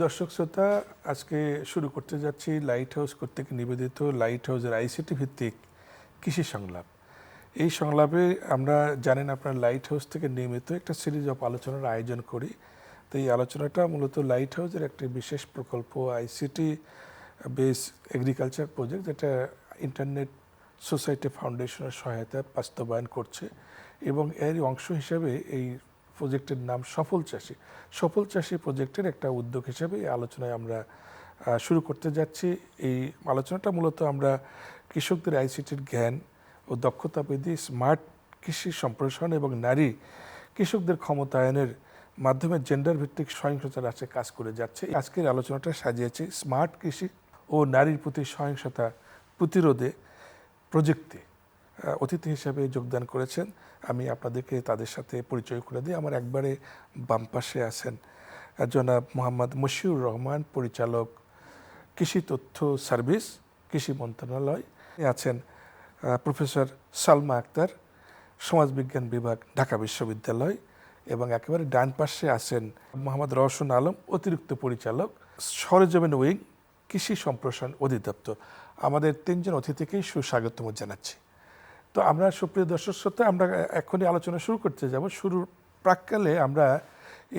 দর্শক শ্রোতা, আজকে শুরু করতে যাচ্ছি লাইট হাউস কর্তৃক নিবেদিত লাইট হাউসের আইসিটি ভিত্তিক কৃষি সংলাপ। এই সংলাপে আমরা জানেন আপনার লাইট হাউস থেকে নিয়মিত একটা সিরিজ অফ আলোচনার আয়োজন করি। তো এই আলোচনাটা মূলত লাইট হাউসের একটি বিশেষ প্রকল্প আইসিটি বেস এগ্রিকালচার প্রজেক্ট, যেটা ইন্টারনেট সোসাইটি ফাউন্ডেশনের সহায়তায় বাস্তবায়ন করছে এবং এর অংশ হিসেবে এই প্রজেক্টের নাম সফল চাষি। সফল চাষি প্রজেক্টের একটা উদ্যোগ হিসেবে এই আলোচনায় আমরা শুরু করতে যাচ্ছি। এই আলোচনাটা মূলত আমরা কৃষকদের আইসিটির জ্ঞান ও দক্ষতা বৃদ্ধি, স্মার্ট কৃষি সম্প্রসারণ এবং নারী কৃষকদের ক্ষমতায়নের মাধ্যমে জেন্ডার ভিত্তিক সহিংসতা হ্রাসে কাজ করে যাচ্ছে। আজকের আলোচনাটা সাজিয়েছে স্মার্ট কৃষি ও নারীর প্রতি সহিংসতা প্রতিরোধে প্রযুক্তি। অতিথি হিসেবে যোগদান করেছেন, আমি আপনাদেরকে তাদের সাথে পরিচয় করে দিই। আমার একবারে বাম পাশে আছেন জনাব মোহাম্মদ মশিউর রহমান, পরিচালক কৃষি তথ্য সার্ভিস, কৃষি মন্ত্রণালয়। আছেন প্রফেসর সালমা আক্তার, সমাজবিজ্ঞান বিভাগ, ঢাকা বিশ্ববিদ্যালয়। এবং একেবারে ডান পাশে আছেন মোহাম্মদ রওশন আলম, অতিরিক্ত পরিচালক, সরেজমিন উইং, কৃষি সম্প্রসারণ অধিদপ্তর। আমাদের তিনজন অতিথিকেই সুস্বাগতম জানাচ্ছি। তো আমরা সুপ্রিয় দর্শক শ্রোতা, আমরা এখনই আলোচনা শুরু করতে যাব। শুরুর প্রাক্কালে আমরা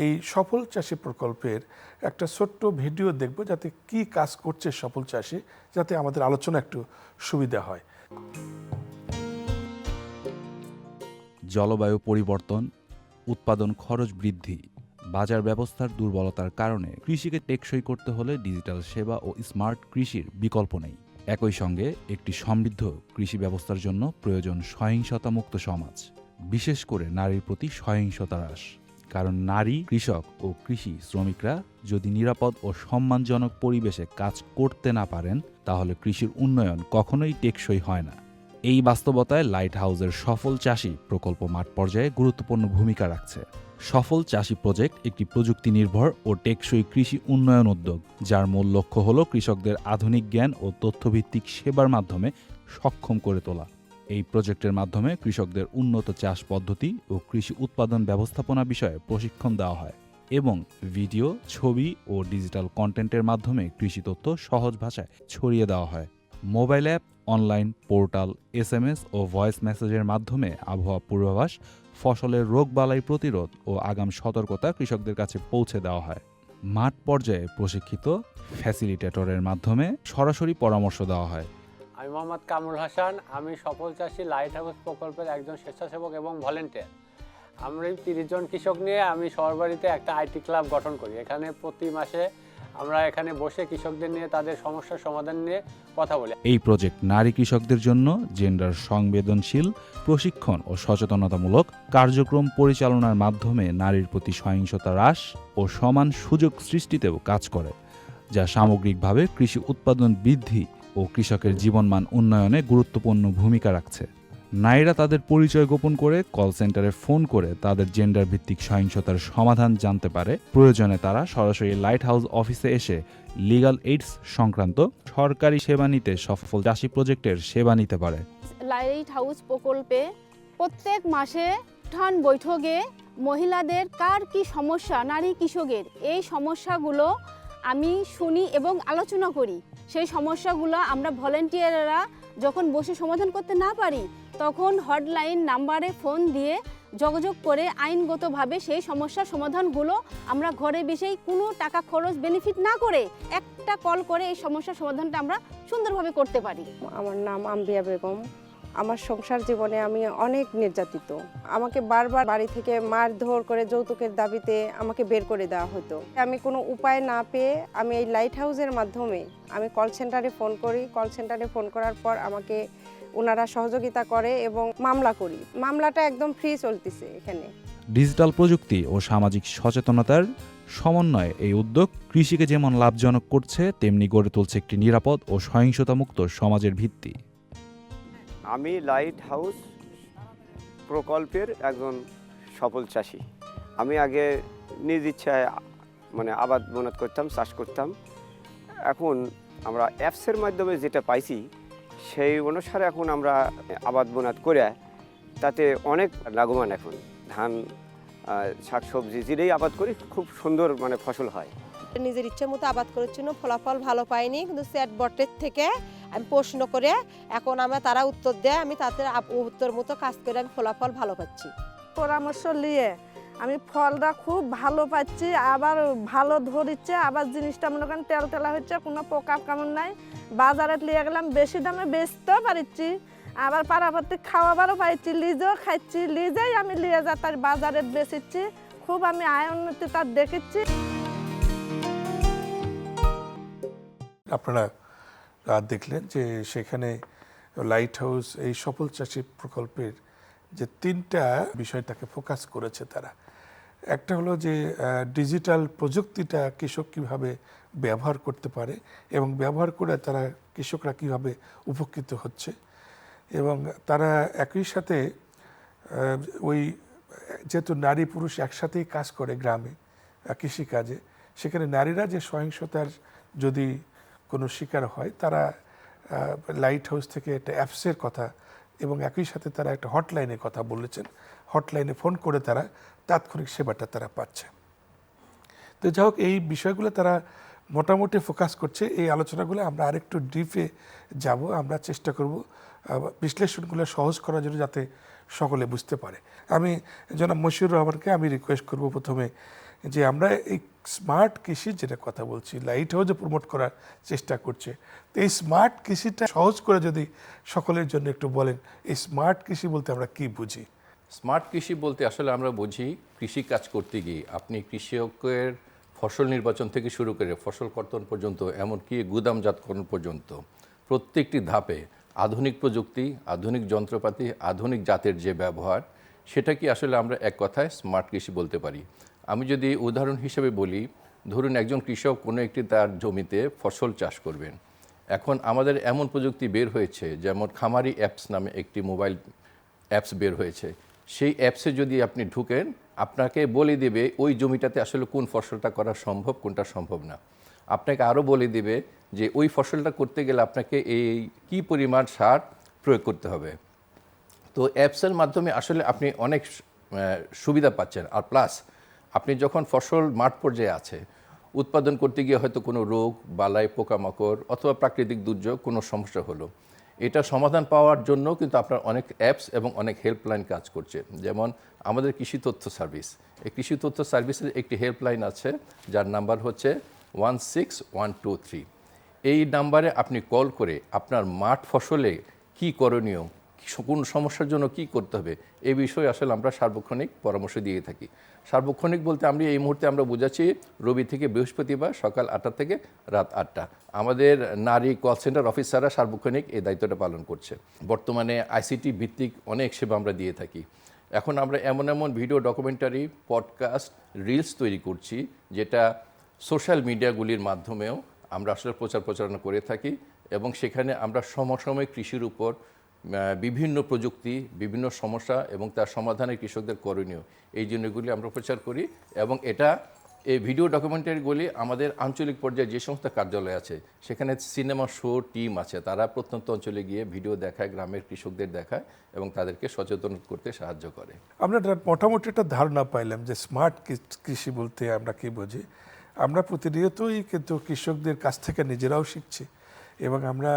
এই সফল চাষি প্রকল্পের একটা ছোট্ট ভিডিও দেখব, যাতে কি কাজ করছে সফল চাষি, যাতে আমাদের আলোচনা একটু সুবিধা হয়। জলবায়ু পরিবর্তন, উৎপাদন খরচ বৃদ্ধি, বাজার ব্যবস্থার দুর্বলতার কারণে কৃষিকে টেকসই করতে হলে ডিজিটাল সেবা ও স্মার্ট কৃষির বিকল্প নেই। একই সঙ্গে একটি সমৃদ্ধ কৃষি ব্যবস্থার জন্য প্রয়োজন সহিংসতামুক্ত সমাজ, বিশেষ করে নারীর প্রতি সহিংসতা হ্রাস। কারণ নারী কৃষক ও কৃষি শ্রমিকরা যদি নিরাপদ ও সম্মানজনক পরিবেশে কাজ করতে না পারেন, তাহলে কৃষির উন্নয়ন কখনোই টেকসই হয় না। এই বাস্তবতায় লাইট হাউসের সফল চাষি প্রকল্প মাঠ পর্যায়ে গুরুত্বপূর্ণ ভূমিকা রাখছে। সফল চাষি প্রজেক্ট একটি প্রযুক্তি নির্ভর ও টেকসই কৃষি উন্নয়ন উদ্যোগ, যার মূল লক্ষ্য হল কৃষকদের আধুনিক জ্ঞান ও তথ্যভিত্তিক সেবার মাধ্যমে সক্ষম করে তোলা। এই প্রজেক্টের মাধ্যমে কৃষকদের উন্নত চাষ পদ্ধতি ও কৃষি উৎপাদন ব্যবস্থাপনা বিষয়ে প্রশিক্ষণ দেওয়া হয় এবং ভিডিও, ছবি ও ডিজিটাল কন্টেন্টের মাধ্যমে কৃষি তথ্য সহজ ভাষায় ছড়িয়ে দেওয়া হয়। Mobile app, online portal, SMS ও ভয়েস মেসেজের মাধ্যমে আবহাওয়া পূর্বাভাস, ফসলের রোগবালাই প্রতিরোধ ও আগাম সতর্কতা কৃষকদের কাছে পৌঁছে দেওয়া হয়। মাঠ পর্যায়ে প্রশিক্ষিত ফ্যাসিলিটেটরের মাধ্যমে সরাসরি পরামর্শ দেওয়া হয়। আমি মোহাম্মদ কামরুল হাসান, আমি সফল চাষি লাইট হাউস প্রকল্পের একজন স্বেচ্ছাসেবক এবং ভলেন্টিয়ার। আমরা 30 জন কৃষক নিয়ে আমি সরবারিতে একটা আইটি ক্লাব গঠন করি। এখানে প্রতি মাসে আমরা এখানে বসে কৃষকদের নিয়ে তাদের সমস্যার সমাধান নিয়ে কথা বলি। এই প্রজেক্ট নারী কৃষকদের জন্য জেন্ডার সংবেদনশীল প্রশিক্ষণ ও সচেতনতামূলক কার্যক্রম পরিচালনার মাধ্যমে নারীর প্রতি সহিংসতা হ্রাস ও সমান সুযোগ সৃষ্টিতেও কাজ করে, যা সামগ্রিকভাবে কৃষি উৎপাদন বৃদ্ধি ও কৃষকের জীবনমান উন্নয়নে গুরুত্বপূর্ণ ভূমিকা রাখছে। নারীরা তাদের পরিচয় গোপন করে কল সেন্টারে ফোন করে তাদের জেন্ডার ভিত্তিক সহিংসতার সমাধান জানতে পারে। প্রয়োজনে তারা সরাসরি লাইট হাউস অফিসে এসে লিগ্যাল এইডস সংক্রান্ত সরকারি সেবা নিতে সফল চাষি প্রজেক্টের সেবা নিতে পারে। লাইট হাউস প্রকল্পে প্রত্যেক মাসে উত্থান বৈঠকে মহিলাদের কার কি সমস্যা, নারী কৃষকের এই সমস্যাগুলো আমি শুনি এবং আলোচনা করি। সেই সমস্যাগুলো আমরা ভলেন্টিয়াররা যখন বসে সমাধান করতে না পারি, তখন হটলাইন নাম্বারে ফোন দিয়ে যোগাযোগ করে আইনগতভাবে সেই সমস্যার সমাধানগুলো আমরা ঘরে বসেই কোনো টাকা খরচ বেনিফিট না করে একটা কল করে এই সমস্যার সমাধানটা আমরা সুন্দরভাবে করতে পারি। আমার নাম আম্বিয়া বেগম। আমার সংসার জীবনে আমি অনেক নির্যাতিত। আমাকে বারবার বাড়ি থেকে মারধর করে যৌতুকের দাবিতে আমাকে বের করে দেওয়া হতো। আমি কোনো উপায় না পেয়ে আমি এই লাইট হাউসের মাধ্যমে আমি কল সেন্টারে ফোন করি। কল সেন্টারে ফোন করার পর আমাকে ওনারা সহযোগিতা করে এবং মামলা করি। মামলাটা একদম ফ্রি চলতেছে এখানে। ডিজিটাল প্রযুক্তি ও সামাজিক সচেতনতার সমন্বয়ে এই উদ্যোগ কৃষিকে যেমন লাভজনক করছে, তেমনি গড়ে তুলছে একটি নিরাপদ ও সহিংসতামুক্ত সমাজের ভিত্তি। আমি লাইট হাউস প্রকল্পের একজন সফল চাষি। আমি আগে নিজ ইচ্ছায় আবাদ বনাত করতাম, চাষ করতাম। এখন আমরা অ্যাপসের মাধ্যমে যেটা পাইছি সেই অনুসারে এখন আমরা আবাদ বনাত করে তাতে অনেক লাভবান। এখন ধান, শাকসবজি যেটাই আবাদ করি খুব সুন্দর ফসল হয়। নিজের ইচ্ছে মতো আবাদ করার জন্য ফলাফল ভালো পাইনি, কিন্তু চ্যাটবটের থেকে আমি প্রশ্ন করে এখন তারা উত্তর দেয়, আমি তাদের উত্তর মতো কাজ করে আমি ফলাফল ভালো পাচ্ছি। পরামর্শ নিয়ে আমি ফলটা খুব ভালো পাচ্ছি, আবার ভালো ধরিচ্ছে, আবার জিনিসটা মনে করেন তেলা হচ্ছে, কোনো পোকা কামড় নাই। বাজারে নিয়ে গেলাম, বেশি দামে বেচতেও পারছি, আবার পাড়াপত্তি খাওয়াবারও পাইছি, লিজেও খাচ্ছি, লিজেই আমি নিয়ে যা তার বাজারে বেচেছি, খুব আমি আয় উন্নতি তার দেখেছি। আপনারা দেখলেন যে সেখানে লাইট হাউস এই সফল চাষী প্রকল্পের যে 3টা বিষয়টাকে ফোকাস করেছে তারা। একটা হলো যে ডিজিটাল প্রযুক্তিটা কৃষক কীভাবে ব্যবহার করতে পারে এবং ব্যবহার করে তারা কৃষকরা কীভাবে উপকৃত হচ্ছে, এবং তারা একই সাথে ওই যেহেতু নারী পুরুষ একসাথেই কাজ করে গ্রামে কৃষিকাজে, সেখানে নারীরা যে সহিংসতার যদি কোনো শিকার হয় তারা লাইট হাউস থেকে একটা অ্যাপসের কথা এবং একই সাথে তারা একটা হটলাইনের কথা বলেছেন, হটলাইনে ফোন করে তারা তাৎক্ষণিক সেবাটা তারা পাচ্ছে। তো যাই হোক, এই বিষয়গুলো তারা মোটামুটি ফোকাস করছে। এই আলোচনাগুলো আমরা আরেকটু ডিপে যাব, আমরা চেষ্টা করব বিশ্লেষণগুলো সহজ করার জন্য যাতে সকলে বুঝতে পারে। আমি জনাব মশিউর রহমানকে আমি রিকোয়েস্ট করব প্রথমে যে আমরা এই স্মার্ট কৃষি যেটা কথা বলছি, লাইট হাউসে প্রমোট করার চেষ্টা করছে, তো এই স্মার্ট কৃষিটা সহজ করে যদি সকলের জন্য একটু বলেন, এই স্মার্ট কৃষি বলতে আমরা কি বুঝি? স্মার্ট কৃষি বলতে আসলে আমরা বুঝি কৃষি কাজ করতে গিয়ে আপনি কৃষকের ফসল নির্বাচন থেকে শুরু করে ফসল কর্তন পর্যন্ত, এমনকি গুদামজাতকরণ পর্যন্ত প্রত্যেকটি ধাপে আধুনিক প্রযুক্তি, আধুনিক যন্ত্রপাতি, আধুনিক জাতের যে ব্যবহার, সেটা কি আসলে আমরা এক কথায় স্মার্ট কৃষি বলতে পারি। আমি যদি উদাহরণ হিসেবে বলি, ধরুন একজন কৃষক কোনো একটি তার জমিতে ফসল চাষ করবেন। এখন আমাদের এমন প্রযুক্তি বের হয়েছে, যেমন খামারি অ্যাপস নামে একটি মোবাইল অ্যাপস বের হয়েছে। সেই অ্যাপসে যদি আপনি ঢুকেন, আপনাকে বলে দেবে ওই জমিটাতে আসলে কোন ফসলটা করা সম্ভব, কোনটা সম্ভব না। আপনাকে আরও বলে দেবে যে ওই ফসলটা করতে গেলে আপনাকে এই কী পরিমাণ সার প্রয়োগ করতে হবে। তো অ্যাপসের মাধ্যমে আসলে আপনি অনেক সুবিধা পাচ্ছেন। আর প্লাস আপনি যখন ফসল মাঠ পর্যায়ে আছে, উৎপাদন করতে গিয়ে হয়তো কোনো রোগ বালাই, পোকামাকড় অথবা প্রাকৃতিক দুর্যোগ কোনো সমস্যা হলো, এটা সমাধান পাওয়ার জন্য কিন্তু আপনার অনেক অ্যাপস এবং অনেক হেল্পলাইন কাজ করছে। যেমন আমাদের কৃষি তথ্য সার্ভিস, এই কৃষি তথ্য সার্ভিসের একটি হেল্পলাইন আছে যার নাম্বার হচ্ছে 16123। এই নাম্বারে আপনি কল করে আপনার মাঠ ফসলে কি করণীয়, কোন সমস্যার জন্য কি করতে হবে, এই বিষয়ে আসলে আমরা সার্বক্ষণিক পরামর্শ দিয়ে থাকি। সার্বক্ষণিক বলতে আমি এই মুহূর্তে আমরা বোঝাচ্ছি রবি থেকে বৃহস্পতিবার সকাল 8টা থেকে রাত 8টা। আমাদের নারী কল সেন্টার অফিসাররা সার্বক্ষণিক এই দায়িত্বটা পালন করছে। বর্তমানে আইসিটি ভিত্তিক অনেক সেবা আমরা দিয়ে থাকি। এখন আমরা এমন এমন ভিডিও ডকুমেন্টারি, পডকাস্ট, রিলস তৈরি করছি, যেটা সোশ্যাল মিডিয়াগুলির মাধ্যমেও আমরা আসলে প্রচারণা করে থাকি, এবং সেখানে আমরা সমসাময়িক কৃষির উপর বিভিন্ন প্রযুক্তি, বিভিন্ন সমস্যা এবং তার সমাধানে কৃষকদের করণীয়, এই জিনিসগুলি আমরা প্রচার করি। এবং এই ভিডিও ডকুমেন্টারিগুলি আমাদের আঞ্চলিক পর্যায়ে যে সমস্ত কার্যালয় আছে, সেখানে সিনেমা শো টিম আছে, তারা প্রত্যন্ত অঞ্চলে গিয়ে ভিডিও দেখায়, গ্রামের কৃষকদের দেখায় এবং তাদেরকে সচেতন করতে সাহায্য করে। আমরা মোটামুটি একটা ধারণা পাইলাম যে স্মার্ট কৃষি বলতে আমরা কি বুঝি। আমরা প্রতিনিয়তই কিন্তু কৃষকদের কাছ থেকে নিজেরাও শিখছি এবং আমরা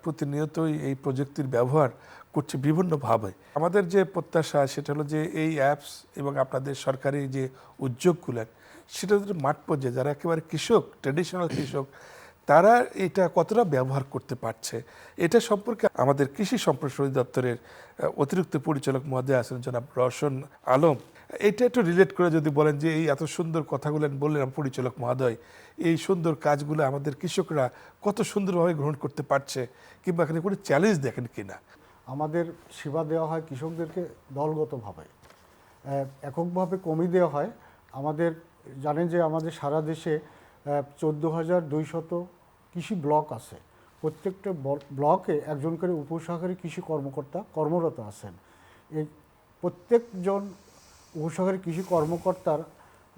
প্রতিনিয়তই এই প্রযুক্তির ব্যবহার করছি বিভিন্নভাবে। আমাদের যে প্রত্যাশা সেটা হলো যে এই অ্যাপস এবং আপনাদের সরকারি যে উদ্যোগগুলো, সেটা মাঠ পর্যায়ে যারা একেবারে কৃষক, ট্র্যাডিশনাল কৃষক, তারা এটা কতটা ব্যবহার করতে পারছে, এটা সম্পর্কে আমাদের কৃষি সম্প্রসারণ দপ্তরের অতিরিক্ত পরিচালক মহোদয় আছেন জনাব রওশন আলম, এটা একটু রিলেট করে যদি বলেন যে এই এত সুন্দর কথাগুলো বললেন পরিচালক মহোদয়, এই সুন্দর কাজগুলো আমাদের কৃষকরা কত সুন্দরভাবে গ্রহণ করতে পারছে, কিংবা এখানে কোনো চ্যালেঞ্জ দেখেন কিনা। আমাদের সেবা দেওয়া হয় কৃষকদেরকে দলগতভাবে, এককভাবে কমই দেওয়া হয়। আমাদের জানেন যে আমাদের সারা দেশে 14,200 কৃষি ব্লক আছে। প্রত্যেকটা ব্লকে একজন করে উপসহকারী কৃষি কর্মকর্তা কর্মরত আছেন। এই প্রত্যেকজন উপসহকারী কৃষি কর্মকর্তার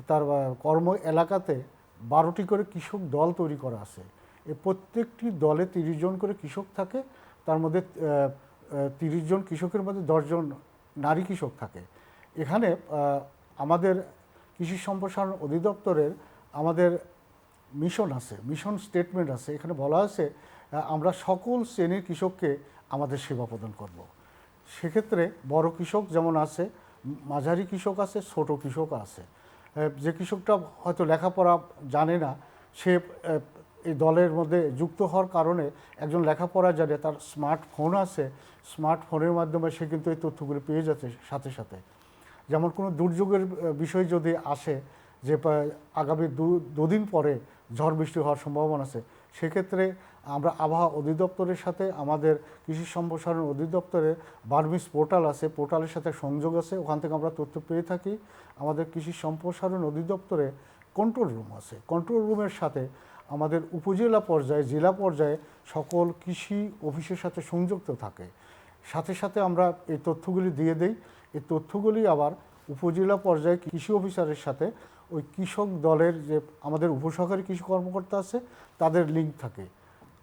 তার কর্ম এলাকাতে 12টি করে কৃষক দল তৈরি করা আছে। এই প্রত্যেকটি দলে 30 জন করে কৃষক থাকে, তার মধ্যে 30 জন কৃষকের মধ্যে 10 জন নারী কৃষক থাকে। এখানে আমাদের কৃষি সম্প্রসারণ অধিদপ্তরের আমাদের মিশন আছে, মিশন স্টেটমেন্ট আছে। এখানে বলা আছে আমরা সকল শ্রেণীর কৃষককে আমাদের সেবা প্রদান করব। সেক্ষেত্রে বড় কৃষক যেমন আছে, মাঝারি কৃষক আছে, ছোট কৃষক আছে। যে কৃষকটা হয়তো লেখাপড়া জানে না, সে এই দলের মধ্যে যুক্ত হওয়ার কারণে একজন লেখাপড়া জানে, তার স্মার্টফোন আছে, স্মার্টফোনের মাধ্যমে সে কিন্তু এই তথ্যগুলো পেয়ে যাচ্ছে সাথে সাথে। যেমন কোনো দুর্যোগের বিষয় যদি আসে যে আগামী দুদিন পরে ঝড় বৃষ্টি হওয়ার সম্ভাবনা আছে, সেক্ষেত্রে আমরা আবহাওয়া অধিদপ্তরের সাথে আমাদের কৃষি সম্প্রসারণ অধিদপ্তরের বার্মিস পোর্টাল আছে, পোর্টালের সাথে সংযোগ আছে, ওখান থেকে আমরা তথ্য পেয়ে থাকি। আমাদের কৃষি সম্প্রসারণ অধিদপ্তরে কন্ট্রোল রুম আছে, কন্ট্রোল রুমের সাথে আমাদের উপজেলা পর্যায়ে, জেলা পর্যায়ে সকল কৃষি অফিসের সাথে সংযুক্ত থাকে। সাথে সাথে আমরা এই তথ্যগুলি দিয়ে দেই। এই তথ্যগুলি আবার উপজেলা পর্যায়ে কৃষি অফিসারের সাথে ওই কৃষক দলের যে আমাদের উপসহকারী কৃষি কর্মকর্তা আছে, তাদের লিঙ্ক থাকে,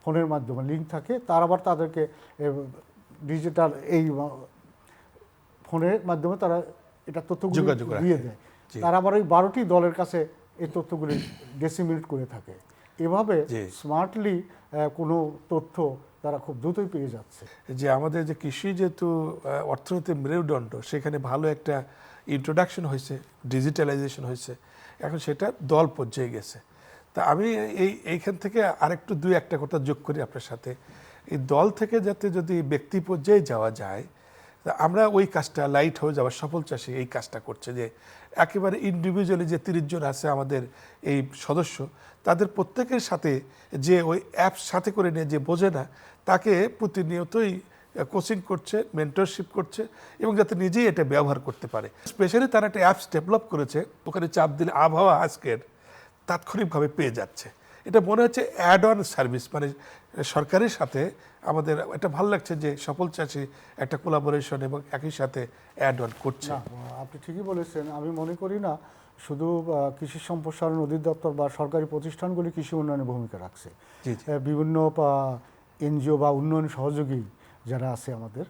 ফোনের মাধ্যমে লিঙ্ক থাকে। তার আবার তাদেরকে ডিজিটাল এই ফোনের মাধ্যমে তারা এটা তথ্যগুলি দিয়ে দেয়। তারা আবার ওই 12টি দলের কাছে এই তথ্যগুলি ডেসিমিনেট করে থাকে। এভাবে স্মার্টলি কোনো তথ্য তারা খুব দ্রুতই পেয়ে যাচ্ছে। যে আমাদের যে কৃষি যেহেতু অর্থনীতির মেরুদণ্ড, সেখানে ভালো একটা ইন্ট্রোডাকশন হয়েছে, ডিজিটালাইজেশন হয়েছে, এখন সেটা দল পর্যায়ে গেছে। তা আমি এইখান থেকে আরেকটু দুই একটা কথা যোগ করি আপনার সাথে। এই দল থেকে যাতে যদি ব্যক্তি পর্যায়ে যাওয়া যায়, তা আমরা ওই কাজটা লাইট হাউস আবার সফল চাষী এই কাজটা করছে, যে একেবারে ইন্ডিভিজুয়ালি যে 30 জন আছে আমাদের এই সদস্য, তাদের প্রত্যেকের সাথে যে ওই অ্যাপস সাথে করে নিয়ে যে বোঝে না, তাকে প্রতিনিয়তই কোচিং করছে, মেন্টরশিপ করছে, এবং যাতে নিজেই এটা ব্যবহার করতে পারে। স্পেশালি তারা একটা অ্যাপস ডেভেলপ করেছে, ওখানে চাপ দিলে আবহাওয়া আজকের তাৎক্ষণিকভাবে পেয়ে যাচ্ছে। এটা মনে হচ্ছে অ্যাড অন সার্ভিস, মানে সরকারের সাথে আমাদের এটা ভালো লাগছে যে সফল চাষী একটা কোলাবোরেশন এবং একই সাথে অ্যাড অন করছে। আপনি ঠিকই বলেছেন। আমি মনে করি না শুধু কৃষি সম্প্রসারণ অধিদপ্তর বা সরকারি প্রতিষ্ঠানগুলি কৃষি উন্নয়নে ভূমিকা রাখছে, বিভিন্ন এনজিও বা উন্নয়ন সহযোগী যারা আছে আমাদের,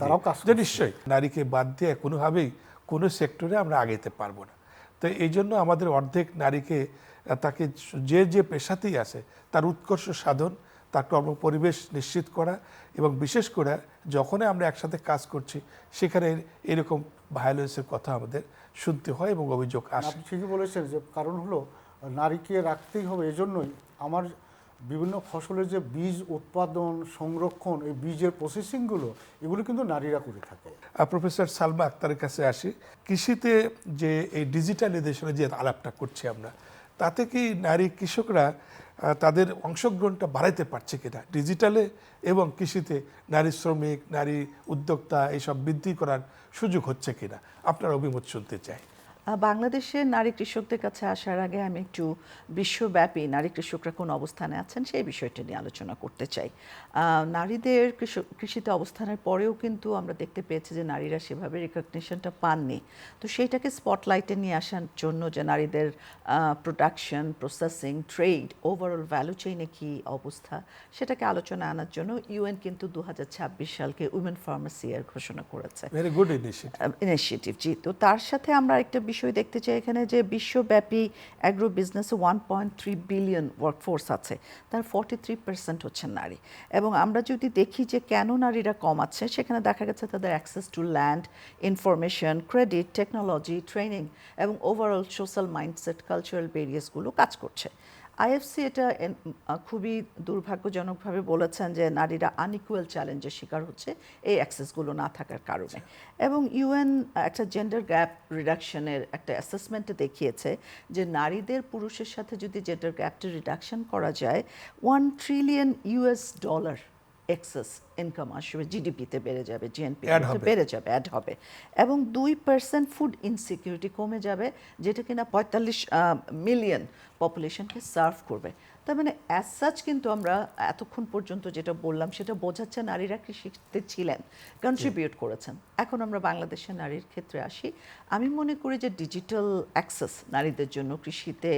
তারাও কাজ করছে। নিশ্চয়ই নারীকে বাদ দিয়ে কোনোভাবেই কোনো সেক্টরে আমরা আগাইতে পারবো না। তো এই জন্য আমাদের অর্ধেক নারীকে, তাকে যে যে পেশাতেই আছে তার উৎকর্ষ সাধন, তার কর্মপরিবেশ নিশ্চিত করা, এবং বিশেষ করে যখনই আমরা একসাথে কাজ করছি সেখানে এরকম ভায়োলেন্সের কথা আমাদের শুনতে হয় এবং অভিযোগ আসে। আপনি ঠিকই বলেছেন, যে কারণ হলো নারীকে রাখতেই হবে। এজন্যই আমার বিভিন্ন ফসলের যে বীজ উৎপাদন, সংরক্ষণ, এই বীজের প্রসেসিংগুলো, এগুলো কিন্তু নারীরা করে থাকে। প্রফেসর সালমা আক্তারের কাছে আসি। কৃষিতে যে এই ডিজিটালাইজেশনে যে আলাপটা করছি আমরা, তাতে কি নারী কৃষকরা তাদের অংশগ্রহণটা বাড়াইতে পারছে কিনা ডিজিটালে, এবং কৃষিতে নারী শ্রমিক, নারী উদ্যোক্তা এইসব বৃদ্ধি করার সুযোগ হচ্ছে কিনা, আপনার অভিমত শুনতে চাই। বাংলাদেশের নারী কৃষকদের কাছে আসার আগে আমি একটু বিশ্বব্যাপী নারী কৃষকরা কোন অবস্থানে আছেন সেই বিষয়টা নিয়ে আলোচনা করতে চাই। নারীদের কৃষিতে অবস্থানের পরেও কিন্তু আমরা দেখতে পেয়েছি যে নারীরা সেভাবে রিকগনিশনটা পাননি। তো সেইটাকে স্পটলাইটে নিয়ে আসার জন্য যে নারীদের production, processing, trade, overall value চেইনে কী অবস্থা, সেটাকে আলোচনা আনার জন্য ইউএন কিন্তু 2026 সালকে উইমেন ফার্মার্স ইয়ার ঘোষণা করেছে। Very good initiative. জি, তো তার সাথে আমরা একটা বিষয় দেখতে চাই এখানে, যে বিশ্বব্যাপী অ্যাগ্রো বিজনেসে 1.3 বিলিয়ন ওয়ার্কফোর্স আছে, তার 43% হচ্ছে নারী। এবং আমরা যদি দেখি যে কেন নারীরা কম আছে, সেখানে দেখা গেছে তাদের access to land, information, credit, technology, training এবং ওভারঅল সোশ্যাল মাইন্ডসেট, কালচারাল ব্যারিয়ার্সগুলো কাজ করছে। আইএফসি এটা খুবই দুর্ভাগ্যজনকভাবে বলেছেন যে নারীরা আনইকুয়াল চ্যালেঞ্জের শিকার হচ্ছে এই অ্যাক্সেসগুলো না থাকার কারণে। এবং ইউএন একটা জেন্ডার গ্যাপ রিডাকশনের একটা অ্যাসেসমেন্টে দেখিয়েছে যে নারীদের পুরুষের সাথে যদি জেন্ডার গ্যাপটা রিডাকশন করা যায়, $1 ট্রিলিয়ন এক্সেস ইনকাম আসবে, জিডিপিতে বেড়ে যাবে, জিএনপিতে বেড়ে যাবে, অ্যাড হবে, এবং 2% ফুড ইনসিকিউরিটি কমে যাবে, যেটা কিনা 45 মিলিয়ন পপুলেশনকে সার্ভ করবে। তার মানে অ্যাজ সাচ কিন্তু আমরা এতক্ষণ পর্যন্ত যেটা বললাম সেটা বোঝাচ্ছে নারীরা কৃষিতে ছিলেন, কন্ট্রিবিউট করেছেন। এখন আমরা বাংলাদেশের নারীর ক্ষেত্রে আসি। আমি মনে করি যে ডিজিটাল অ্যাক্সেস নারীদের জন্য কৃষিতে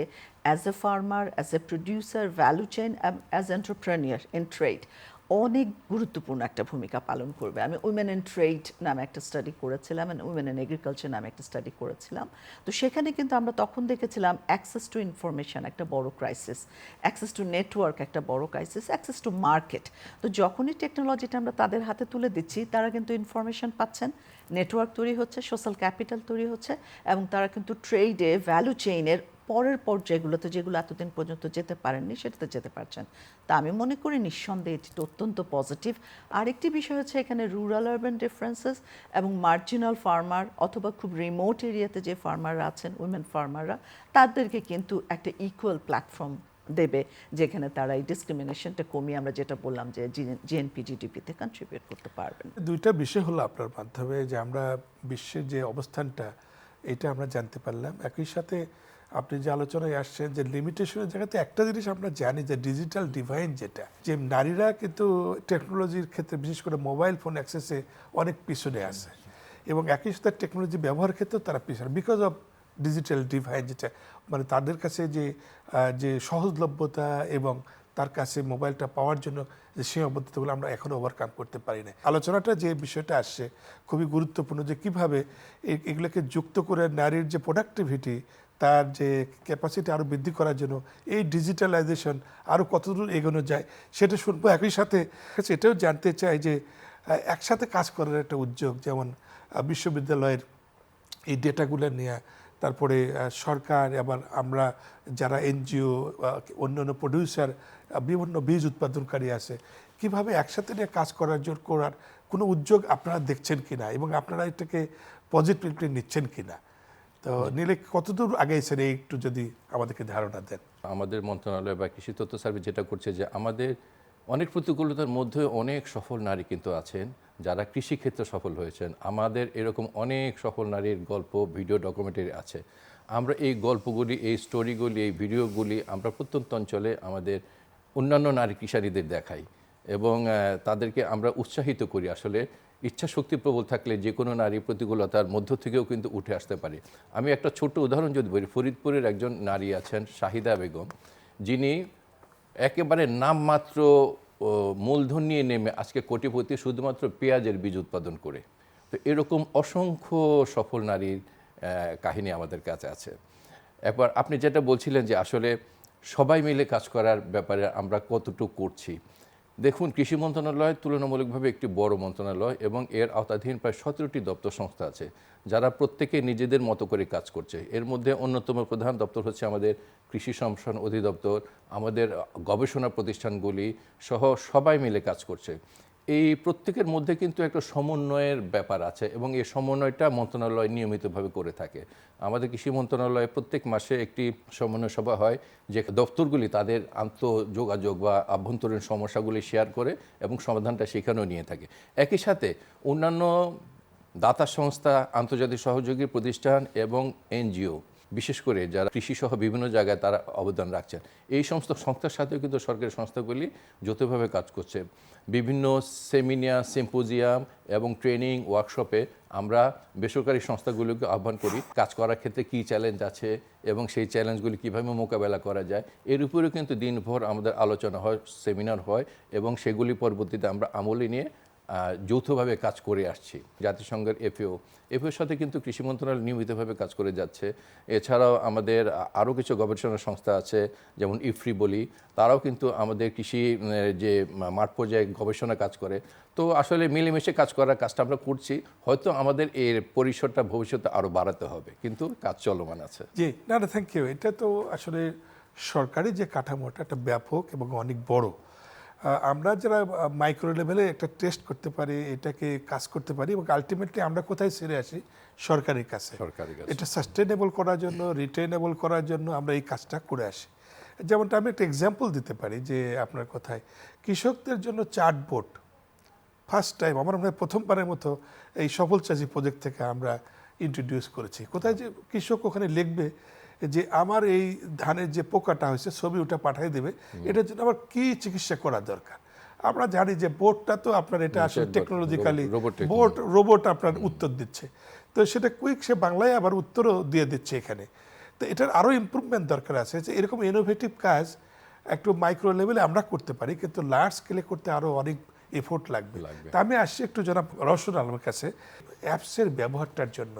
as a farmer, as a producer, value chain, as entrepreneur in trade, অনেক গুরুত্বপূর্ণ একটা ভূমিকা পালন করবে। আমি উইমেন ইন ট্রেড নামে একটা স্টাডি করেছিলাম, উইমেন ইন এগ্রিকালচার নামে একটা স্টাডি করেছিলাম। তো সেখানে কিন্তু আমরা তখন দেখেছিলাম অ্যাক্সেস টু ইনফরমেশন একটা বড় ক্রাইসিস, অ্যাক্সেস টু নেটওয়ার্ক একটা বড় ক্রাইসিস, অ্যাক্সেস টু মার্কেট। তো যখনই টেকনোলজিটা আমরা তাদের হাতে তুলে দিচ্ছি, তারা কিন্তু ইনফরমেশন পাচ্ছেন, নেটওয়ার্ক তৈরি হচ্ছে, সোশ্যাল ক্যাপিটাল তৈরি হচ্ছে, এবং তারা কিন্তু ট্রেডে ভ্যালু চেইনের পরের পর্যায়গুলোতে যেগুলো এতদিন পর্যন্ত যেতে পারেননি সেটাতে যেতে পারছেন। তা আমি মনে করি নিঃসন্দেহে এটি অত্যন্ত পজিটিভ। আরেকটি বিষয় হচ্ছে এখানে রুরাল আরবান ডিফারেন্সেস এবং মার্জিনাল ফার্মার অথবা খুব রিমোট এরিয়াতে যে ফার্মাররা আছেন, উইমেন ফার্মাররা, তাদেরকে কিন্তু একটা ইকুয়াল প্ল্যাটফর্ম দেবে যেখানে তারা এই ডিসক্রিমিনেশনটা কমিয়ে আমরা যেটা বললাম যে জিএনপি জিডিপিতে কন্ট্রিবিউট করতে পারবেন। দুইটা বিষয় হলো আপনার মাধ্যমে যে আমরা বিশ্বের যে অবস্থানটা এটা আমরা জানতে পারলাম। একই সাথে আপনি যে আলোচনায় আসছেন যে লিমিটেশনের জায়গাতে একটা জিনিস আমরা জানি যে ডিজিটাল ডিভাইড যেটা, যে নারীরা কিন্তু টেকনোলজির ক্ষেত্রে বিশেষ করে মোবাইল ফোন অ্যাক্সেসে অনেক পিছনে আছে, এবং একই সাথে টেকনোলজি ব্যবহার ক্ষেত্রেও তারা পিছনে বিকজ অফ ডিজিটাল ডিভাইড, যেটা মানে তাদের কাছে যে সহজলভ্যতা এবং তার কাছে মোবাইলটা পাওয়ার জন্য যে সীমাবদ্ধতাগুলো আমরা এখনও ওভারকাম করতে পারি না। আলোচনাটা যে বিষয়টা আসছে খুবই গুরুত্বপূর্ণ, যে কিভাবে এগুলোকে যুক্ত করে নারীর যে প্রোডাক্টিভিটি, তার যে ক্যাপাসিটি আরও বৃদ্ধি করার জন্য এই ডিজিটালাইজেশন আরও কতদূর এগোনো যায় সেটা শুনবো। একই সাথে এটাও জানতে চাই যে একসাথে কাজ করার একটা উদ্যোগ, যেমন বিশ্ববিদ্যালয়ের এই ডেটাগুলো নেওয়া, তারপরে সরকার, আবার আমরা যারা এনজিও, অন্যান্য প্রডিউসার, বিভিন্ন বীজ উৎপাদনকারী আছে, কিভাবে একসাথে নিয়ে কাজ করার কোনো উদ্যোগ আপনারা দেখছেন কিনা এবং আপনারা এটাকে পজিটিভলি নিচ্ছেন কিনা, তো নিলে কতদূর আগাইছেন এই একটু যদি আমাদেরকে ধারণা দেন। আমাদের মন্ত্রণালয় বা কৃষি তথ্য সার্ভিস যেটা করছে যে আমাদের অনেক প্রতিকূলতার মধ্যে অনেক সফল নারী কিন্তু আছেন যারা কৃষিক্ষেত্রে সফল হয়েছেন। আমাদের এরকম অনেক সফল নারীর গল্প, ভিডিও, ডকুমেন্টারি আছে। আমরা এই গল্পগুলি, এই স্টোরিগুলি, এই ভিডিওগুলি আমরা প্রত্যন্ত অঞ্চলে আমাদের অন্যান্য নারী কৃষারীদের দেখাই এবং তাদেরকে আমরা উৎসাহিত করি। আসলে ইচ্ছা শক্তি প্রবল থাকলে যে কোনো নারী প্রতিকূলতার মধ্য থেকেও কিন্তু উঠে আসতে পারে। আমি একটা ছোট্ট উদাহরণ যদি বলি, ফরিদপুরের একজন নারী আছেন শাহিদা বেগম, যিনি একেবারে নামমাত্র মূলধন নিয়ে নেমে আজকে কোটিপতি শুধুমাত্র পেঁয়াজের বীজ উৎপাদন করে। তো এরকম অসংখ্য সফল নারীর কাহিনী আমাদের কাছে আছে। একবার আপনি যেটা বলছিলেন যে আসলে সবাই মিলে কাজ করার ব্যাপারে আমরা কতটুকু করছি, দেখুন কৃষি মন্ত্রণালয় তুলনামূলকভাবে একটি বড় মন্ত্রণালয় এবং এর আওতাধীন প্রায় 17টি দপ্তর সংস্থা আছে যারা প্রত্যেকে নিজেদের মতো করে কাজ করছে। এর মধ্যে অন্যতম প্রধান দপ্তর হচ্ছে আমাদের কৃষি সম্প্রসারণ অধিদপ্তর, আমাদের গবেষণা প্রতিষ্ঠানগুলি সহ সবাই মিলে কাজ করছে। এই প্রত্যেকের মধ্যে কিন্তু একটা সমন্বয়ের ব্যাপার আছে এবং এই সমন্বয়টা মন্ত্রণালয় নিয়মিতভাবে করে থাকে। আমাদের কৃষি মন্ত্রণালয়ে প্রত্যেক মাসে একটি সমন্বয় সভা হয়, যে দপ্তরগুলি তাদের আন্তঃযোগাযোগ বা আভ্যন্তরীণ সমস্যাগুলি শেয়ার করে এবং সমাধানটা সেখানেও নিয়ে থাকে। একই সাথে অন্যান্য দাতা সংস্থা, আন্তর্জাতিক সহযোগী প্রতিষ্ঠান এবং এনজিও, বিশেষ করে যারা কৃষিসহ বিভিন্ন জায়গায় তারা অবদান রাখছেন, এই সমস্ত সংস্থার সাথেও কিন্তু সরকারি সংস্থাগুলি যৌথভাবে কাজ করছে। বিভিন্ন সেমিনার, সিম্পোজিয়াম এবং ট্রেনিং ওয়ার্কশপে আমরা বেসরকারি সংস্থাগুলোকে আহ্বান করি কাজ করার ক্ষেত্রে কী চ্যালেঞ্জ আছে এবং সেই চ্যালেঞ্জগুলি কীভাবে মোকাবেলা করা যায়। এর উপরেও কিন্তু দিনভর আমাদের আলোচনা হয়, সেমিনার হয় এবং সেগুলি পরবর্তীতে আমরা আমলে নিয়ে যৌথভাবে কাজ করে আসছি। জাতিসংঘের এফএওর সাথে কিন্তু কৃষি মন্ত্রণালয় নিয়মিতভাবে কাজ করে যাচ্ছে। এছাড়াও আমাদের আরও কিছু গবেষণা সংস্থা আছে, যেমন ইফরি বলি, তারাও কিন্তু আমাদের কৃষি যে মাঠ পর্যায়ে গবেষণা কাজ করে। তো আসলে মিলেমিশে কাজ করার কাজটা আমরা করছি। হয়তো আমাদের এর পরিসরটা ভবিষ্যতে আরও বাড়াতে হবে, কিন্তু কাজ চলমান আছে। জি, না থ্যাংক ইউ। এটা তো আসলে সরকারি যে কাঠামোটা একটা ব্যাপক এবং অনেক বড়। আমরা যারা মাইক্রো লেভেলে একটা টেস্ট করতে পারি, এটাকে কাজ করতে পারি এবং আলটিমেটলি আমরা কোথায় ছেড়ে আসি? সরকারের কাছে। এটা সাস্টেনেবল করার জন্য, রিটেনেবল করার জন্য আমরা এই কাজটা করে আসি। যেমনটা আমি একটা এক্সাম্পল দিতে পারি যে আপনার কথায় কৃষকদের জন্য চার্টবোর্ড ফার্স্ট টাইম আমার মনে হয় প্রথমবারের মতো এই সফল চাষি প্রজেক্ট থেকে আমরা ইন্ট্রোডিউস করেছি। কোথায় যে কৃষক ওখানে লিখবে যে আমার এই ধানের যে পোকাটা হয়েছে ছবি ওটা পাঠিয়ে দেবে, এটার জন্য আমার কী চিকিৎসা করা দরকার। আমরা জানি যে বোর্ডটা তো আপনার এটা আসলে টেকনোলজিক্যালি রোবট আপনার উত্তর দিচ্ছে, তো সেটা কুইক সে বাংলায় আবার উত্তরও দিয়ে দিচ্ছে এখানে। তো এটার আরও ইমপ্রুভমেন্ট দরকার আছে, যে এরকম ইনোভেটিভ কাজ একটু মাইক্রো লেভেলে আমরা করতে পারি, কিন্তু লার্জ স্কেলে করতে আরও অনেক এফোর্ট লাগবে। তা আমি আসছি একটু জনাব রওশন আলমের কাছে। অ্যাপসের ব্যবহারটার জন্য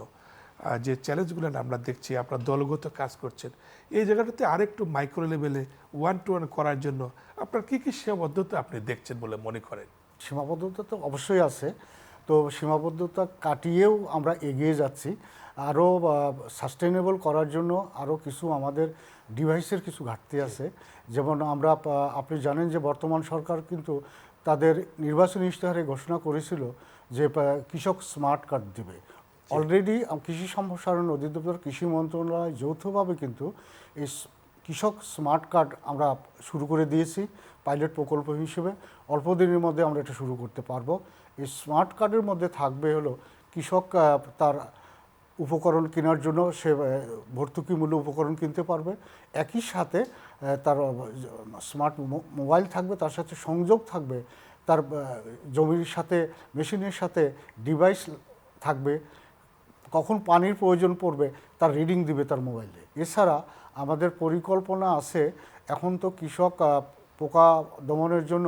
যে চ্যালেঞ্জগুলো আমরা দেখছি, আপনারা দলগত কাজ করছেন, এই জায়গাটাতে আরেকটু মাইক্রো লেভেলে 1-to-1 করার জন্য আপনার কী কী সীমাবদ্ধতা আপনি দেখছেন বলে মনে করেন? সীমাবদ্ধতা তো অবশ্যই আছে, তো সীমাবদ্ধতা কাটিয়েও আমরা এগিয়ে যাচ্ছি। আরও সাস্টেনেবল করার জন্য আরও কিছু আমাদের ডিভাইসের কিছু ঘাটতি আছে। যেমন আমরা আপনি জানেন যে বর্তমান সরকার কিন্তু তাদের নির্বাচনী ইশতেহারে ঘোষণা করেছিল যে কৃষক স্মার্ট কার্ড দেবে। অলরেডি কৃষি সম্প্রসারণ অধিদপ্তর, কৃষি মন্ত্রণালয় যৌথভাবে কিন্তু এই কৃষক স্মার্ট কার্ড আমরা শুরু করে দিয়েছি পাইলট প্রকল্প হিসেবে। অল্প দিনের মধ্যে আমরা এটা শুরু করতে পারবো। এই স্মার্ট কার্ডের মধ্যে থাকবে হলো কৃষক তার উপকরণ কেনার জন্য সে ভর্তুকি মূল্য উপকরণ কিনতে পারবে, একই সাথে তার স্মার্ট মোবাইল থাকবে, তার সাথে সংযোগ থাকবে, তার জমির সাথে মেশিনের সাথে ডিভাইস থাকবে, কখন পানির প্রয়োজন পড়বে তার রিডিং দিবে তার মোবাইলে। এছাড়া আমাদের পরিকল্পনা আছে, এখন তো কৃষক পোকা দমনের জন্য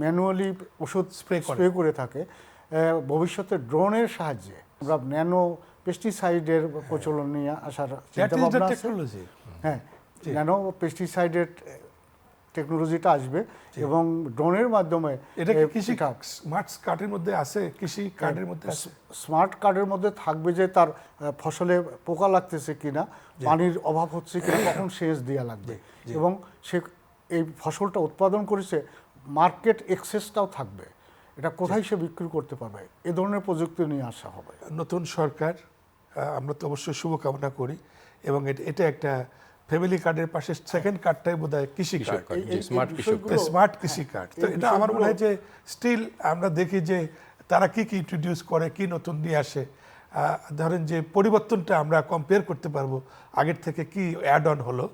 ম্যানুয়ালি ওষুধ স্প্রে করে থাকে, ভবিষ্যতে ড্রোনের সাহায্যে আমরা ন্যানো পেস্টিসাইডের প্রচলন নিয়ে আসার চিন্তাভাবনা আছে। হ্যাঁ, ন্যানো পেস্টিসাইডের টেকনোলজিটা আসবে এবং ড্রোনের মাধ্যমে এটা কৃষি স্মার্ট কার্ডের মধ্যে আছে, কৃষি কার্ডের মধ্যে আছে। স্মার্ট কার্ডের মধ্যে থাকবে যে তার ফসলে পোকা লাগতেছে কিনা, পানির অভাব হচ্ছে কিনা, কখন সেচ দেওয়া লাগবে, এবং সে এই ফসলটা উৎপাদন করেছে মার্কেট অ্যাক্সেসটাও থাকবে, এটা কোথায় সে বিক্রি করতে পারবে, এ ধরনের প্রযুক্তি নিয়ে আসা হবে। নতুন সরকার, আমরা তো অবশ্যই শুভকামনা করি, এবং এটা একটা ফ্যামিলি কার্ডের পাশে সেকেন্ড কার্ডটাই বোধহয় কৃষি কার্ড, স্মার্ট কৃষি কার্ড। তো এটা আমার মনে হয় যে স্টিল আমরা দেখি যে তারা কি কি ইন্ট্রোডিউস করে, কি নতুন নিয়ে আসে, ধরেন যে পরিবর্তনটা আমরা কম্পেয়ার করতে পারবো, আগের থেকে কি অ্যাড অন হলো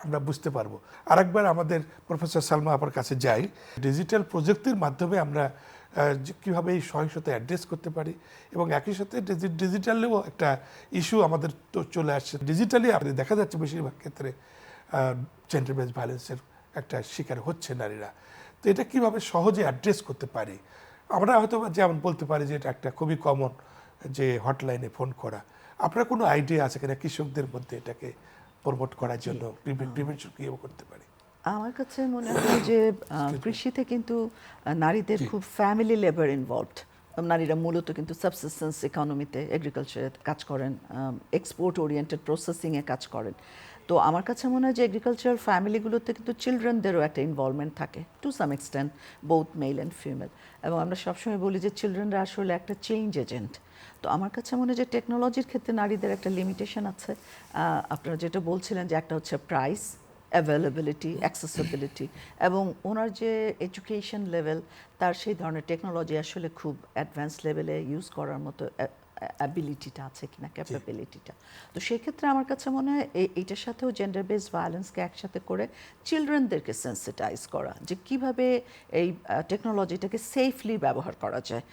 আমরা বুঝতে পারবো। আরেকবার আমাদের প্রফেসর সালমা আপার কাছে যাই, ডিজিটাল প্রযুক্তির মাধ্যমে আমরা কীভাবে এই সহিংসতা অ্যাড্রেস করতে পারি, এবং একই সাথে ডিজিটালেও একটা ইস্যু আমাদের তো চলে আসছে। ডিজিটালি আমাদের দেখা যাচ্ছে বেশিরভাগ ক্ষেত্রে জেন্ডার বেসড ভায়োলেন্সের একটা শিকার হচ্ছে নারীরা। তো এটা কীভাবে সহজে অ্যাড্রেস করতে পারি? আমরা হয়তো যেমন বলতে পারি যে এটা একটা খুবই কমন যে হটলাইনে ফোন করা। আপনার কোনো আইডিয়া আছে কিনা কৃষকদের মধ্যে এটাকে প্রমোট করার জন্য প্রিভেনশন কীভাবে করতে পারি? আমার কাছে মনে হয় যে কৃষিতে কিন্তু নারীদের খুব ফ্যামিলি লেবার ইনভলভড। নারীরা মূলত কিন্তু সাবসিস্টেন্স ইকোনমিতে, এগ্রিকালচারে কাজ করেন, এক্সপোর্ট ওরিয়েন্টেড প্রসেসিংয়ে কাজ করেন। তো আমার কাছে মনে হয় যে এগ্রিকালচার ফ্যামিলিগুলোতে কিন্তু চিলড্রেনদেরও একটা ইনভলভমেন্ট থাকে to some extent, both male and female. এবং আমরা সবসময় বলি যে চিলড্রেনরা আসলে একটা চেঞ্জ এজেন্ট। তো আমার কাছে মনে হয় যে টেকনোলজির ক্ষেত্রে নারীদের একটা লিমিটেশন আছে। আপনারা যেটা বলছিলেন যে একটা হচ্ছে প্রাইস, অ্যাভেলেবিলিটি, অ্যাক্সেসিবিলিটি, এবং ওনার যে এডুকেশন লেভেল, তার সেই ধরনের টেকনোলজি আসলে খুব অ্যাডভান্স লেভেলে ইউজ করার মতো অ্যাবিলিটিটা আছে কিনা, ক্যাপাবিলিটিটা। তো সেক্ষেত্রে আমার কাছে মনে হয় এইটার সাথেও জেন্ডার বেসড ভায়োলেন্সকে একসাথে করে চিলড্রেনদেরকে সেন্সিটাইজ করা, যে কিভাবে এই টেকনোলজিটাকে সেফলি ব্যবহার করা যায়।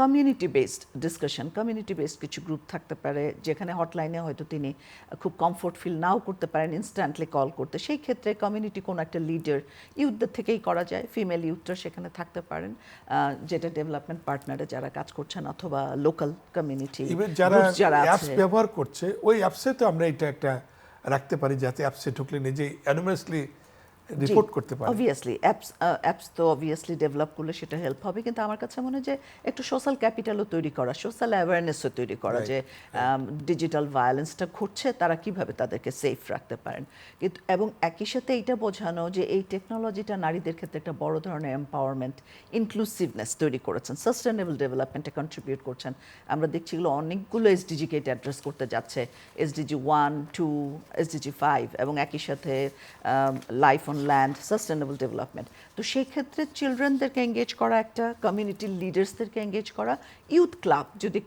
Community based discussion, community based কিছু গ্রুপ থাকতে পারে যেখানে হটলাইনে হয়তো তিনি খুব কমফোর্ট ফিল নাও করতে পারেন ইনস্ট্যান্টলি কল করতে, সেই ক্ষেত্রে কমিউনিটি কোনো একটা লিডার ইউথদের থেকেই করা যায়, ফিমেল ইউথরা সেখানে থাকতে পারেন, যেটা ডেভেলপমেন্ট পার্টনারে যারা কাজ করছেন অথবা লোকাল কমিউনিটি যারা অ্যাপস ব্যবহার করছে, ওই অ্যাপসে তো আমরা এটা একটা রাখতে পারি যাতে অ্যাপসে ঢুকলে নিজে অ্যানোনিমাসলি রিপোর্ট করতে পারে। অবভিয়াসলি অ্যাপস তো অবভিয়াসলি ডেভেলপ করলে সেটা হেল্প হবে, কিন্তু আমার কাছে মনে হয় যে একটু সোশ্যাল ক্যাপিটালও তৈরি করা, সোশ্যাল অ্যাওয়ারনেসও তৈরি করা, যে ডিজিটাল ভায়োলেন্সটা ঘটছে তারা কিভাবে তাদেরকে সেফ রাখতে পারেন। কিন্তু এবং একই সাথে এইটা বোঝানো যে এই টেকনোলজিটা নারীদের ক্ষেত্রে একটা বড় ধরনের এম্পাওয়ারমেন্ট, ইনক্লুসিভনেস তৈরি করেছেন, সাস্টেনেবল ডেভেলপমেন্টে কন্ট্রিবিউট করছেন। আমরা দেখছি এগুলো অনেকগুলো এসডিজিকে এটা অ্যাড্রেস করতে যাচ্ছে, SDG 1, 2, SDG 5, এবং একই সাথে life on land, sustainable development. তো সেই ক্ষেত্রে চিলড্রেনদেরকে এঙ্গেজ করা, একটা কমিউনিটির লিডার্সদেরকে এঙ্গেজ করা, ইউথ ক্লাব যদি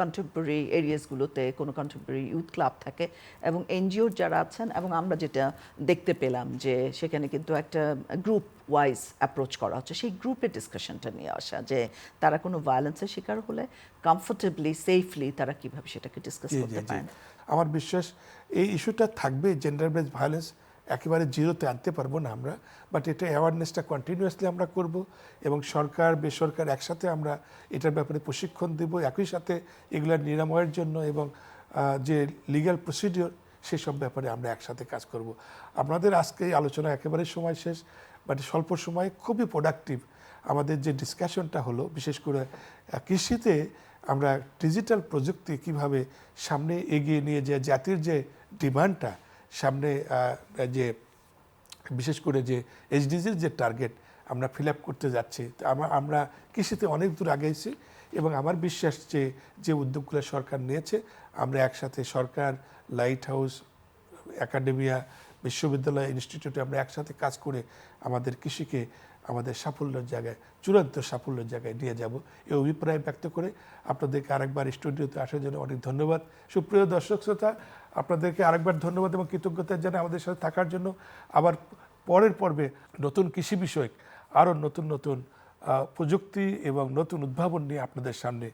কন্টেম্পোরারি এরিয়াসগুলোতে কোনো কন্টেম্পোরারি ইউথ ক্লাব থাকে, এবং এনজিওর যারা আছেন, এবং আমরা যেটা দেখতে পেলাম যে সেখানে কিন্তু একটা গ্রুপ ওয়াইজ অ্যাপ্রোচ করা হচ্ছে, সেই গ্রুপের ডিসকাশনটা নিয়ে আসা, যে তারা কোনো ভায়োলেন্সের শিকার হলে কমফোর্টেবলি, সেফলি তারা কীভাবে সেটাকে ডিসকাস করতে পারেন। আমার বিশ্বাস এই ইস্যুটা থাকবে, জেন্ডার বেসড ভায়োলেন্স একেবারে জিরোতে আনতে পারবো না আমরা, বাট এটা অ্যাওয়ারনেসটা কন্টিনিউয়াসলি আমরা করব এবং সরকার বেসরকার একসাথে আমরা এটার ব্যাপারে প্রশিক্ষণ দেব, একই সাথে এগুলোর নিরাময়ের জন্য এবং যে লিগ্যাল প্রসিডিওর সেসব ব্যাপারে আমরা একসাথে কাজ করব। আপনাদের আজকে এই আলোচনা একেবারে সময় শেষ, বাট স্বল্প সময়ে খুবই প্রোডাক্টিভ আমাদের যে ডিসকাশনটা হলো, বিশেষ করে কৃষিতে আমরা ডিজিটাল প্রযুক্তি কিভাবে সামনে এগিয়ে নিয়ে যায়, জাতির যে ডিমান্ডটা সামনে যে বিশেষ করে যে এইচডিজির যে টার্গেট আমরা ফিল আপ করতে যাচ্ছি, আমরা কৃষিতে অনেক দূর আগেছি এবং আমার বিশ্বাস যে উদ্যোগগুলো সরকার নিয়েছে, আমরা একসাথে সরকার, লাইট হাউস, একাডেমিয়া, বিশ্ববিদ্যালয়, ইনস্টিটিউটে আমরা একসাথে কাজ করে আমাদের কৃষিকে আমাদের সাফল্যের জায়গায়, চূড়ান্ত সাফল্যের জায়গায় নিয়ে যাব, এই অভিপ্রায় ব্যক্ত করে আপনাদেরকে আরেকবার স্টুডিওতে আসার জন্য অনেক ধন্যবাদ। সুপ্রিয় দর্শক শ্রোতা, আপনাদেরকে আরেকবার ধন্যবাদ এবং কৃতজ্ঞতা জানাই আমাদের সাথে থাকার জন্য। আবার পরের পর্বে নতুন কৃষি বিষয়ক আরও নতুন নতুন প্রযুক্তি এবং নতুন উদ্ভাবন নিয়ে আপনাদের সামনে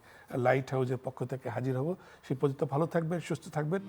লাইট হাউসের পক্ষ থেকে হাজির হব। সেই পর্যন্ত ভালো থাকবেন, সুস্থ থাকবেন।